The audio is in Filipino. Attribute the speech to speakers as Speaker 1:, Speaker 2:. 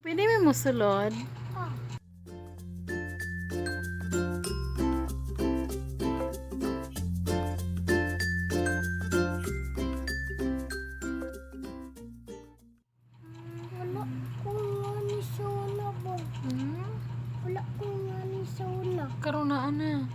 Speaker 1: Pwede mo musulod.
Speaker 2: Ah. Wala ko nga ni Sona ba?
Speaker 1: Hmm?
Speaker 2: Wala ko nga ni Sona.
Speaker 1: Karoon na.